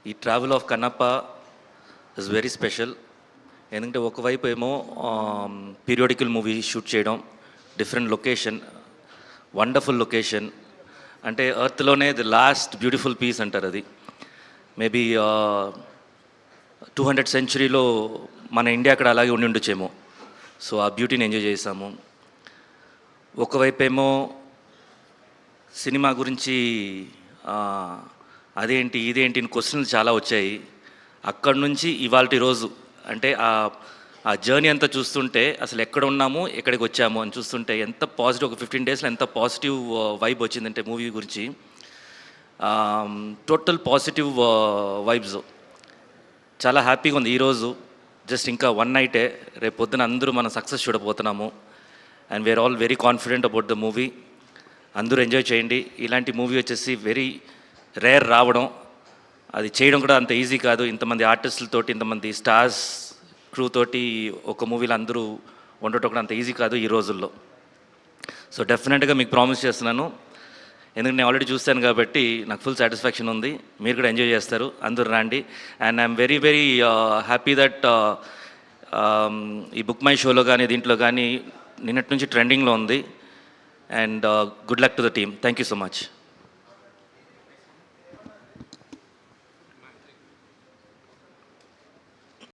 ఈ travel of Kannappa is very special. ఎందుకంటే ఒకవైపు ఏమో పీరియాడికల్ మూవీ షూట్ చేయడం, డిఫరెంట్ లొకేషన్, వండర్ఫుల్ లొకేషన్. అంటే ఎర్త్లోనే ది లాస్ట్ బ్యూటిఫుల్ పీస్ అంటారు అది. మేబీ 200th సెంచురీలో మన ఇండియా అక్కడ అలాగే ఉండి ఉండొచ్చేమో. సో ఆ బ్యూటీని ఎంజాయ్ చేసాము. ఒకవైపు ఏమో సినిమా గురించి అదేంటి ఇదేంటి అని క్వశ్చన్లు చాలా వచ్చాయి. అక్కడి నుంచి ఇవాల్టి రోజు అంటే ఆ జర్నీ అంతా చూస్తుంటే అసలు ఎక్కడ ఉన్నాము ఎక్కడికి వచ్చాము అని చూస్తుంటే ఎంత పాజిటివ్, ఒక 15 డేస్లో ఎంత పాజిటివ్ వైబ్ వచ్చిందంటే మూవీ గురించి. Total positive vibes. చాలా హ్యాపీగా ఉంది ఈరోజు. జస్ట్ ఇంకా 1 నైటే, రేపు పొద్దున అందరూ మనం సక్సెస్ చూడబోతున్నాము. And we are all very confident about the movie. అందరూ ఎంజాయ్ చేయండి. ఇలాంటి మూవీ వచ్చేసి వెరీ రేర్ రావడం, అది చేయడం కూడా అంత ఈజీ కాదు. ఇంతమంది ఆర్టిస్టులతోటి, ఇంతమంది స్టార్స్ క్రూ తోటి ఒక మూవీలో అందరూ ఉండటం కూడా అంత ఈజీ కాదు ఈ రోజుల్లో. సో డెఫినెట్గా మీకు ప్రామిస్ చేస్తున్నాను, ఎందుకంటే నేను ఆల్రెడీ చూస్తాను కాబట్టి నాకు ఫుల్ సాటిస్ఫాక్షన్ ఉంది. మీరు కూడా ఎంజాయ్ చేస్తారు, అందరూ రండి. And I'm very very happy that ఈ బుక్ మై షోలో కానీ దీంట్లో కానీ నిన్నటి నుంచి ట్రెండింగ్లో ఉంది. And good luck to the team. Thank you so much.